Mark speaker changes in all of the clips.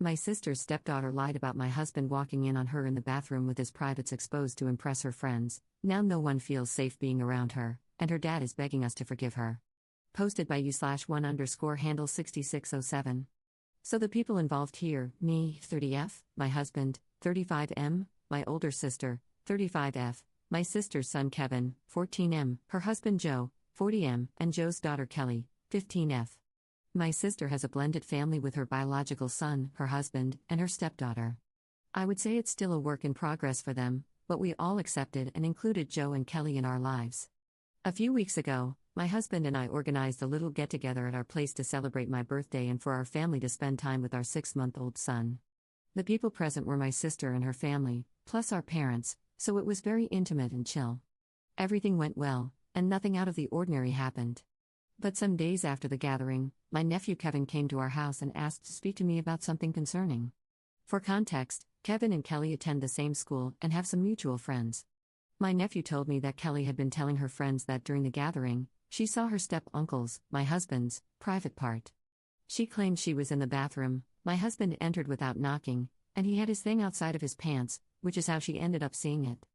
Speaker 1: My sister's stepdaughter lied about my husband walking in on her in the bathroom with his privates exposed to impress her friends. Now no one feels safe being around her, and her dad is begging us to forgive her. Posted by u/1_handle 6607. So the people involved here, me, 30F, my husband, 35M, my older sister, 35F, my sister's son Kevin, 14M, her husband Joe, 40M, and Joe's daughter Kelly, 15F. My sister has a blended family with her biological son, her husband, and her stepdaughter. I would say it's still a work in progress for them, but we all accepted and included Joe and Kelly in our lives. A few weeks ago, my husband and I organized a little get-together at our place to celebrate my birthday and for our family to spend time with our 6-month-old son. The people present were my sister and her family, plus our parents, so it was very intimate and chill. Everything went well, and nothing out of the ordinary happened. But some days after the gathering, my nephew Kevin came to our house and asked to speak to me about something concerning. For context, Kevin and Kelly attend the same school and have some mutual friends. My nephew told me that Kelly had been telling her friends that during the gathering, she saw her step-uncle's, my husband's, private part. She claimed she was in the bathroom, my husband entered without knocking, and he had his thing outside of his pants, which is how she ended up seeing it.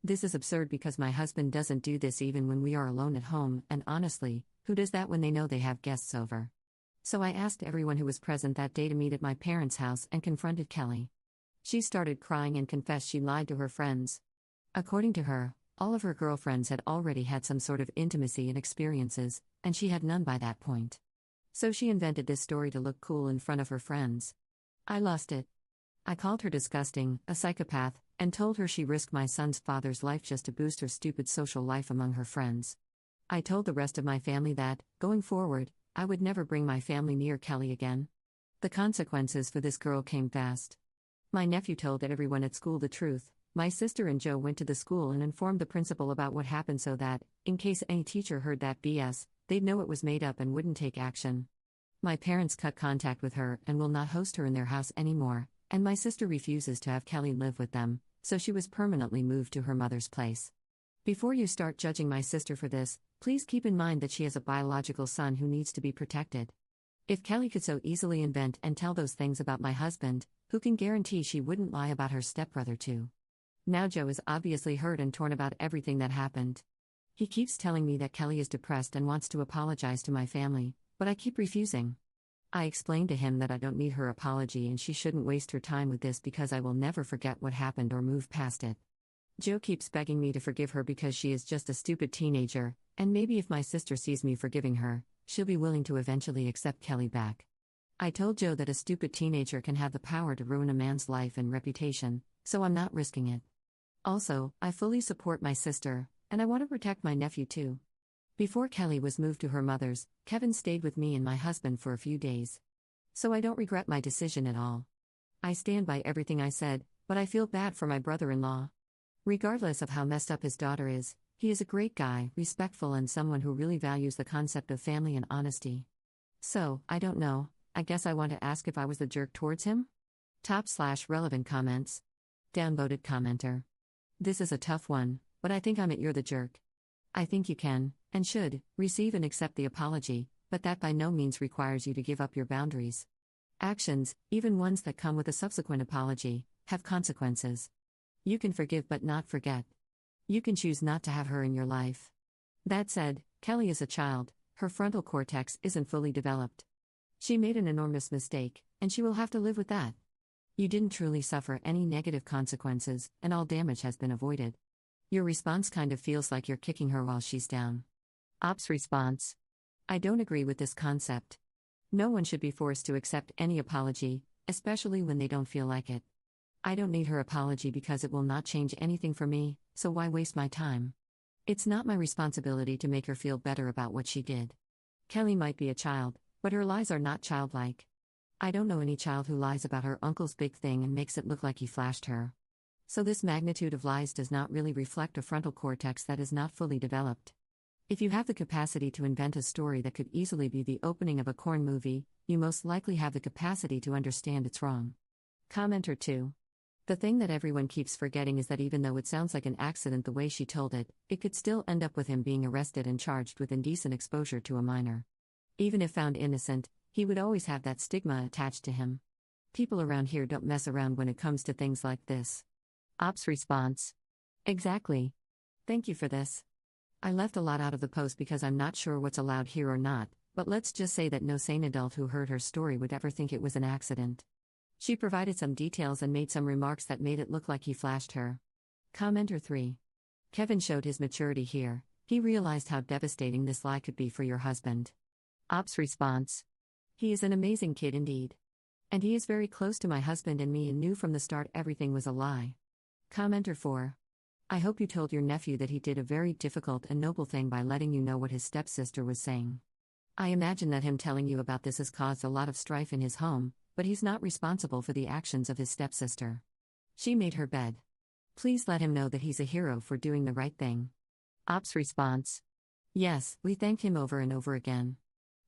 Speaker 1: This is absurd because my husband doesn't do this even when we are alone at home, and honestly, who does that when they know they have guests over? So I asked everyone who was present that day to meet at my parents' house and confronted Kelly. She started crying and confessed she lied to her friends. According to her, all of her girlfriends had already had some sort of intimacy and experiences, and she had none by that point. So she invented this story to look cool in front of her friends. I lost it. I called her disgusting, a psychopath, and told her she risked my son's father's life just to boost her stupid social life among her friends. I told the rest of my family that, going forward, I would never bring my family near Kelly again. The consequences for this girl came fast. My nephew told everyone at school the truth. My sister and Joe went to the school and informed the principal about what happened so that, in case any teacher heard that BS, they'd know it was made up and wouldn't take action. My parents cut contact with her and will not host her in their house anymore, and my sister refuses to have Kelly live with them, so she was permanently moved to her mother's place. Before you start judging my sister for this, please keep in mind that she has a biological son who needs to be protected. If Kelly could so easily invent and tell those things about my husband, who can guarantee she wouldn't lie about her stepbrother too? Now Joe is obviously hurt and torn about everything that happened. He keeps telling me that Kelly is depressed and wants to apologize to my family, but I keep refusing. I explained to him that I don't need her apology and she shouldn't waste her time with this because I will never forget what happened or move past it. Joe keeps begging me to forgive her because she is just a stupid teenager, and maybe if my sister sees me forgiving her, she'll be willing to eventually accept Kelly back. I told Joe that a stupid teenager can have the power to ruin a man's life and reputation, so I'm not risking it. Also, I fully support my sister, and I want to protect my nephew too. Before Kelly was moved to her mother's, Kevin stayed with me and my husband for a few days. So I don't regret my decision at all. I stand by everything I said, but I feel bad for my brother-in-law. Regardless of how messed up his daughter is, he is a great guy, respectful and someone who really values the concept of family and honesty. So, I don't know, I guess I want to ask if I was the jerk towards him? /relevant comments. Downvoted commenter. This is a tough one, but I think I'm at you're the jerk. I think you can, and should, receive and accept the apology, but that by no means requires you to give up your boundaries. Actions, even ones that come with a subsequent apology, have consequences. You can forgive but not forget. You can choose not to have her in your life. That said, Kelly is a child, her frontal cortex isn't fully developed. She made an enormous mistake, and she will have to live with that. You didn't truly suffer any negative consequences, and all damage has been avoided. Your response kind of feels like you're kicking her while she's down. Ops response. I don't agree with this concept. No one should be forced to accept any apology, especially when they don't feel like it. I don't need her apology because it will not change anything for me, so why waste my time? It's not my responsibility to make her feel better about what she did. Kelly might be a child, but her lies are not childlike. I don't know any child who lies about her uncle's big thing and makes it look like he flashed her. So this magnitude of lies does not really reflect a frontal cortex that is not fully developed. If you have the capacity to invent a story that could easily be the opening of a corn movie, you most likely have the capacity to understand it's wrong. Commenter 2. The thing that everyone keeps forgetting is that even though it sounds like an accident the way she told it, it could still end up with him being arrested and charged with indecent exposure to a minor. Even if found innocent, he would always have that stigma attached to him. People around here don't mess around when it comes to things like this. Ops response. Exactly. Thank you for this. I left a lot out of the post because I'm not sure what's allowed here or not, but let's just say that no sane adult who heard her story would ever think it was an accident. She provided some details and made some remarks that made it look like he flashed her. Commenter 3. Kevin showed his maturity here. He realized how devastating this lie could be for your husband. Ops response. He is an amazing kid indeed. And he is very close to my husband and me and knew from the start everything was a lie. Commenter 4. I hope you told your nephew that he did a very difficult and noble thing by letting you know what his stepsister was saying. I imagine that him telling you about this has caused a lot of strife in his home, but he's not responsible for the actions of his stepsister. She made her bed. Please let him know that he's a hero for doing the right thing. Ops response. Yes, we thanked him over and over again.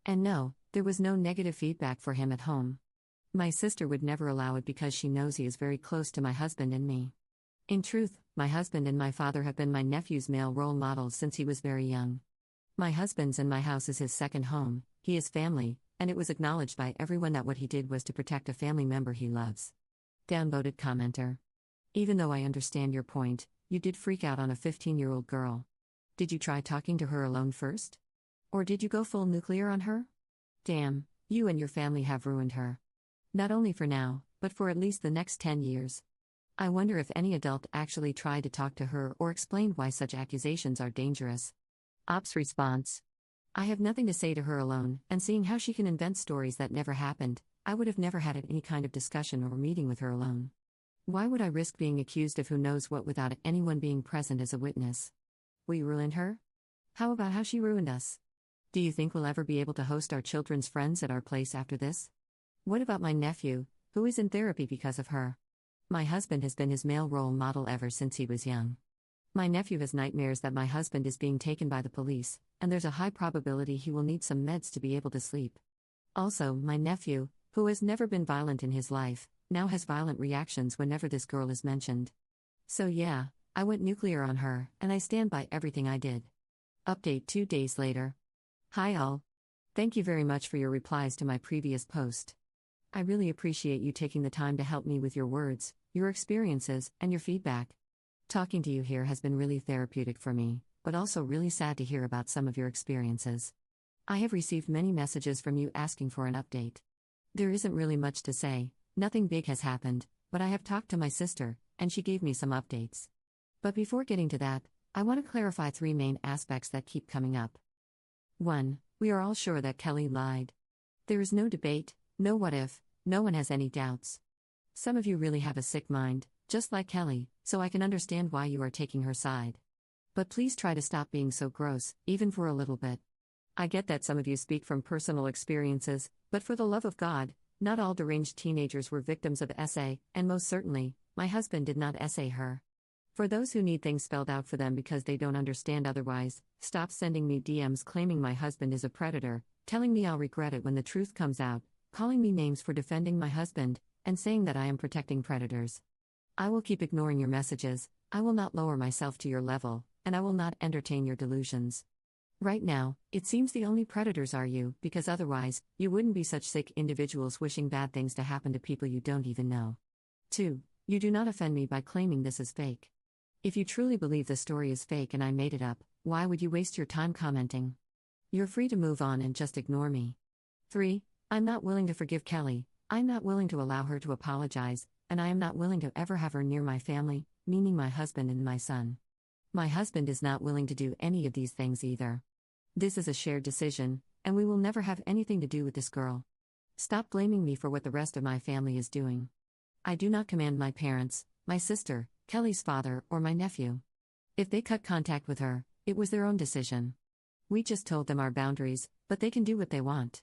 Speaker 1: And no, there was no negative feedback for him at home. My sister would never allow it because she knows he is very close to my husband and me. In truth, my husband and my father have been my nephew's male role models since he was very young. My husband's and my house is his second home, he is family, and it was acknowledged by everyone that what he did was to protect a family member he loves. Downvoted commenter. Even though I understand your point, you did freak out on a 15-year-old girl. Did you try talking to her alone first? Or did you go full nuclear on her? Damn, you and your family have ruined her. Not only for now, but for at least the next 10 years. I wonder if any adult actually tried to talk to her or explained why such accusations are dangerous. Ops response. I have nothing to say to her alone, and seeing how she can invent stories that never happened, I would have never had any kind of discussion or meeting with her alone. Why would I risk being accused of who knows what without anyone being present as a witness? We ruined her? How about how she ruined us? Do you think we'll ever be able to host our children's friends at our place after this? What about my nephew, who is in therapy because of her? My husband has been his male role model ever since he was young. My nephew has nightmares that my husband is being taken by the police, and there's a high probability he will need some meds to be able to sleep. Also, my nephew, who has never been violent in his life, now has violent reactions whenever this girl is mentioned. So yeah, I went nuclear on her, and I stand by everything I did. Update 2 days later. Hi all. Thank you very much for your replies to my previous post. I really appreciate you taking the time to help me with your words, your experiences, and your feedback. Talking to you here has been really therapeutic for me, but also really sad to hear about some of your experiences. I have received many messages from you asking for an update. There isn't really much to say, nothing big has happened, but I have talked to my sister, and she gave me some updates. But before getting to that, I want to clarify 3 main aspects that keep coming up. 1. We are all sure that Kelly lied. There is no debate, no what if, no one has any doubts. Some of you really have a sick mind, just like Kelly, so I can understand why you are taking her side. But please try to stop being so gross, even for a little bit. I get that some of you speak from personal experiences, but for the love of God, not all deranged teenagers were victims of SA, and most certainly, my husband did not SA her. For those who need things spelled out for them because they don't understand otherwise, stop sending me DMs claiming my husband is a predator, telling me I'll regret it when the truth comes out, calling me names for defending my husband, and saying that I am protecting predators. I will keep ignoring your messages, I will not lower myself to your level, and I will not entertain your delusions. Right now, it seems the only predators are you, because otherwise, you wouldn't be such sick individuals wishing bad things to happen to people you don't even know. 2. You do not offend me by claiming this is fake. If you truly believe the story is fake and I made it up, why would you waste your time commenting? You're free to move on and just ignore me. 3. I'm not willing to forgive Kelly, I'm not willing to allow her to apologize, and I am not willing to ever have her near my family, meaning my husband and my son. My husband is not willing to do any of these things either. This is a shared decision, and we will never have anything to do with this girl. Stop blaming me for what the rest of my family is doing. I do not command my parents, my sister, Kelly's father, or my nephew. If they cut contact with her, it was their own decision. We just told them our boundaries, but they can do what they want.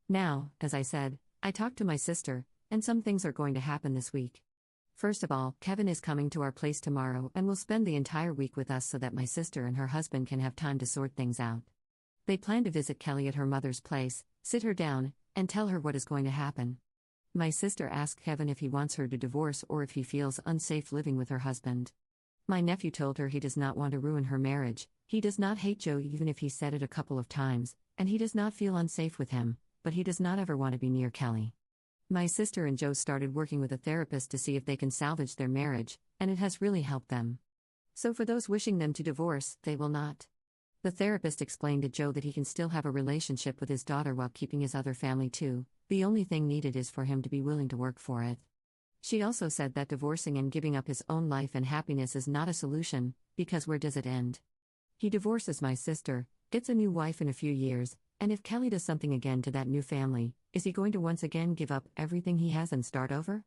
Speaker 1: Now, as I said, I talked to my sister, and some things are going to happen this week. First of all, Kevin is coming to our place tomorrow and will spend the entire week with us so that my sister and her husband can have time to sort things out. They plan to visit Kelly at her mother's place, sit her down, and tell her what is going to happen. My sister asked Kevin if he wants her to divorce or if he feels unsafe living with her husband. My nephew told her he does not want to ruin her marriage, he does not hate Joe even if he said it a couple of times, and he does not feel unsafe with him, but he does not ever want to be near Kelly. My sister and Joe started working with a therapist to see if they can salvage their marriage, and it has really helped them. So for those wishing them to divorce, they will not. The therapist explained to Joe that he can still have a relationship with his daughter while keeping his other family too. The only thing needed is for him to be willing to work for it. She also said that divorcing and giving up his own life and happiness is not a solution, because where does it end? He divorces my sister, gets a new wife in a few years, and if Kelly does something again to that new family, is he going to once again give up everything he has and start over?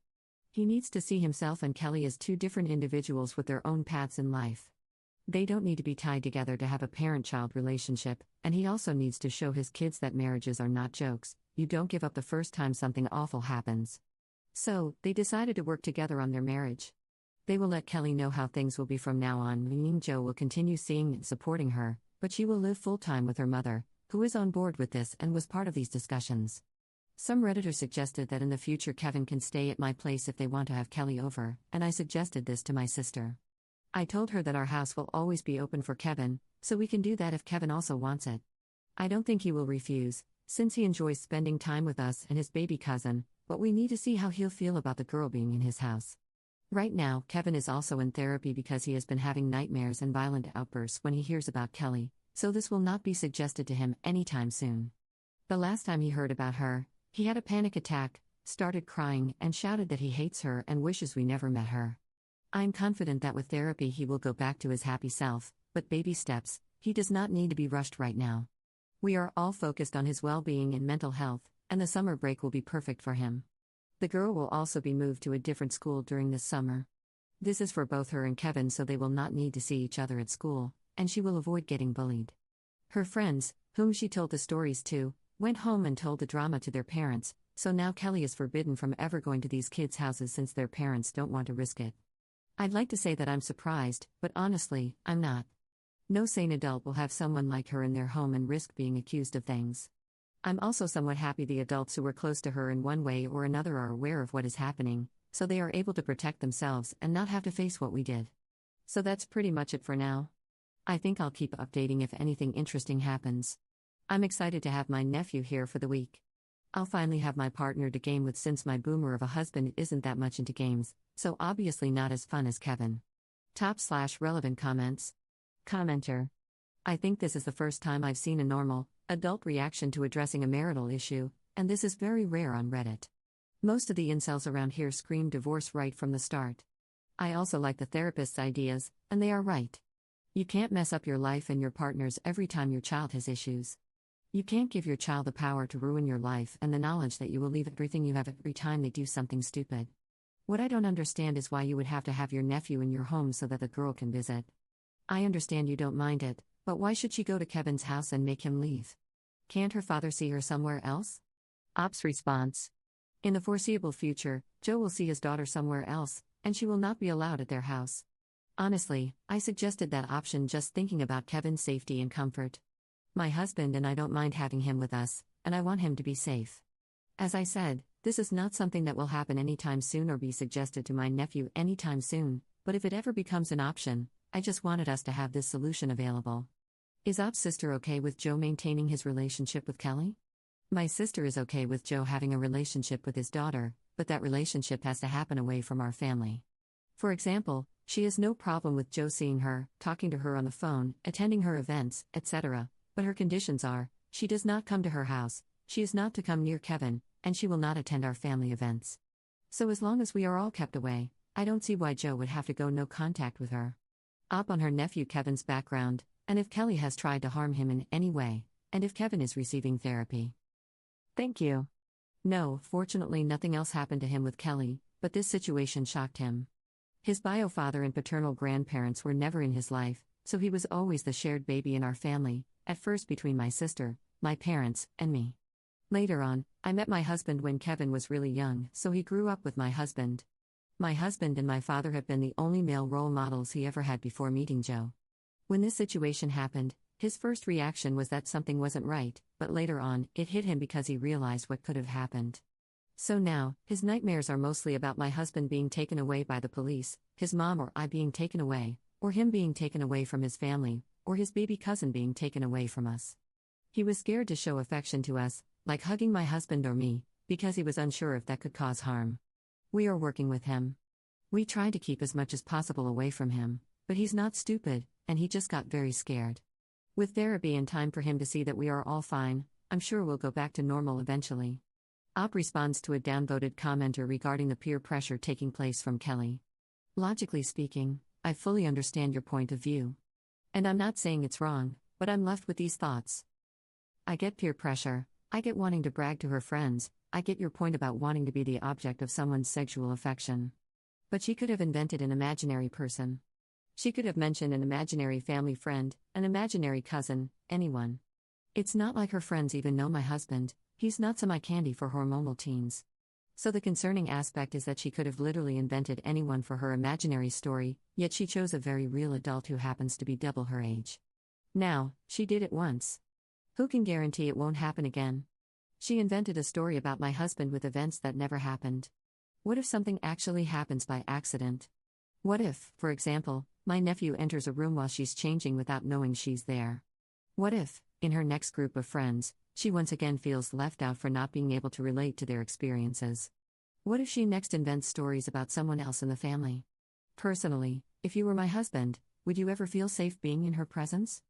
Speaker 1: He needs to see himself and Kelly as two different individuals with their own paths in life. They don't need to be tied together to have a parent-child relationship, and he also needs to show his kids that marriages are not jokes. You don't give up the first time something awful happens. So, they decided to work together on their marriage. They will let Kelly know how things will be from now on, meaning Joe will continue seeing and supporting her, but she will live full-time with her mother, who is on board with this and was part of these discussions. Some Redditors suggested that in the future Kevin can stay at my place if they want to have Kelly over, and I suggested this to my sister. I told her that our house will always be open for Kevin, so we can do that if Kevin also wants it. I don't think he will refuse, since he enjoys spending time with us and his baby cousin, but we need to see how he'll feel about the girl being in his house. Right now, Kevin is also in therapy because he has been having nightmares and violent outbursts when he hears about Kelly, so this will not be suggested to him anytime soon. The last time he heard about her, he had a panic attack, started crying, and shouted that he hates her and wishes we never met her. I'm confident that with therapy he will go back to his happy self, but baby steps, he does not need to be rushed right now. We are all focused on his well-being and mental health, and the summer break will be perfect for him. The girl will also be moved to a different school during this summer. This is for both her and Kevin, so they will not need to see each other at school, and she will avoid getting bullied. Her friends, whom she told the stories to, went home and told the drama to their parents, so now Kelly is forbidden from ever going to these kids' houses since their parents don't want to risk it. I'd like to say that I'm surprised, but honestly, I'm not. No sane adult will have someone like her in their home and risk being accused of things. I'm also somewhat happy the adults who were close to her in one way or another are aware of what is happening, so they are able to protect themselves and not have to face what we did. So that's pretty much it for now. I think I'll keep updating if anything interesting happens. I'm excited to have my nephew here for the week. I'll finally have my partner to game with since my boomer of a husband isn't that much into games, so obviously not as fun as Kevin. Top/relevant comments. Commenter. I think this is the first time I've seen a normal, adult reaction to addressing a marital issue, and this is very rare on Reddit. Most of the incels around here scream divorce right from the start. I also like the therapist's ideas, and they are right. You can't mess up your life and your partner's every time your child has issues. You can't give your child the power to ruin your life and the knowledge that you will leave everything you have every time they do something stupid. What I don't understand is why you would have to have your nephew in your home so that the girl can visit. I understand you don't mind it, but why should she go to Kevin's house and make him leave? Can't her father see her somewhere else? Ops response. In the foreseeable future, Joe will see his daughter somewhere else, and she will not be allowed at their house. Honestly, I suggested that option just thinking about Kevin's safety and comfort. My husband and I don't mind having him with us, and I want him to be safe. As I said, this is not something that will happen anytime soon or be suggested to my nephew anytime soon, but if it ever becomes an option, I just wanted us to have this solution available. Is Op's sister okay with Joe maintaining his relationship with Kelly? My sister is okay with Joe having a relationship with his daughter, but that relationship has to happen away from our family. For example, she has no problem with Joe seeing her, talking to her on the phone, attending her events, etc., but her conditions are, she does not come to her house, she is not to come near Kevin, and she will not attend our family events. So as long as we are all kept away, I don't see why Joe would have to go no contact with her. Op on her nephew Kevin's background, and if Kelly has tried to harm him in any way, and if Kevin is receiving therapy. Thank you. No, fortunately nothing else happened to him with Kelly, but this situation shocked him. His bio father and paternal grandparents were never in his life, so he was always the shared baby in our family, at first between my sister, my parents, and me. Later on, I met my husband when Kevin was really young, so he grew up with my husband. My husband and my father have been the only male role models he ever had before meeting Joe. When this situation happened, his first reaction was that something wasn't right, but later on, it hit him because he realized what could have happened. So now, his nightmares are mostly about my husband being taken away by the police, his mom or I being taken away, or him being taken away from his family, or his baby cousin being taken away from us. He was scared to show affection to us, like hugging my husband or me, because he was unsure if that could cause harm. We are working with him. We tried to keep as much as possible away from him, but he's not stupid, and he just got very scared. With therapy and time for him to see that we are all fine, I'm sure we'll go back to normal eventually. Op responds to a downvoted commenter regarding the peer pressure taking place from Kelly. Logically speaking, I fully understand your point of view. And I'm not saying it's wrong, but I'm left with these thoughts. I get peer pressure, I get wanting to brag to her friends, I get your point about wanting to be the object of someone's sexual affection. But she could have invented an imaginary person. She could have mentioned an imaginary family friend, an imaginary cousin, anyone. It's not like her friends even know my husband, he's not some eye candy for hormonal teens. So the concerning aspect is that she could have literally invented anyone for her imaginary story, yet she chose a very real adult who happens to be double her age. Now, she did it once. Who can guarantee it won't happen again? She invented a story about my husband with events that never happened. What if something actually happens by accident? What if, for example, my nephew enters a room while she's changing without knowing she's there? What if, in her next group of friends, she once again feels left out for not being able to relate to their experiences? What if she next invents stories about someone else in the family? Personally, if you were my husband, would you ever feel safe being in her presence?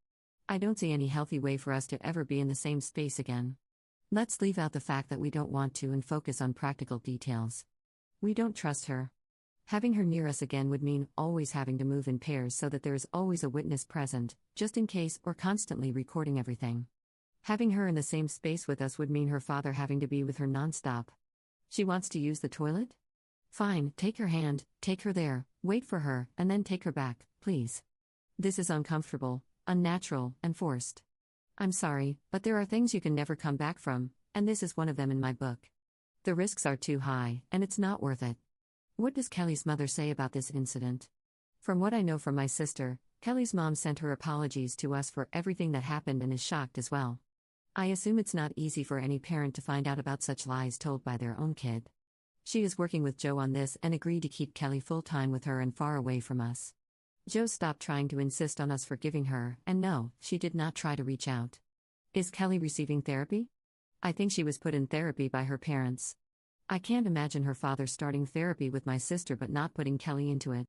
Speaker 1: I don't see any healthy way for us to ever be in the same space again. Let's leave out the fact that we don't want to and focus on practical details. We don't trust her. Having her near us again would mean always having to move in pairs so that there is always a witness present, just in case, or constantly recording everything. Having her in the same space with us would mean her father having to be with her nonstop. She wants to use the toilet? Fine, take her hand, take her there, wait for her, and then take her back, please. This is uncomfortable, unnatural, and forced. I'm sorry, but there are things you can never come back from, and this is one of them in my book. The risks are too high, and it's not worth it. What does Kelly's mother say about this incident? From what I know from my sister, Kelly's mom sent her apologies to us for everything that happened and is shocked as well. I assume it's not easy for any parent to find out about such lies told by their own kid. She is working with Joe on this and agreed to keep Kelly full-time with her and far away from us. Joe stopped trying to insist on us forgiving her, and no, she did not try to reach out. Is Kelly receiving therapy? I think she was put in therapy by her parents. I can't imagine her father starting therapy with my sister but not putting Kelly into it.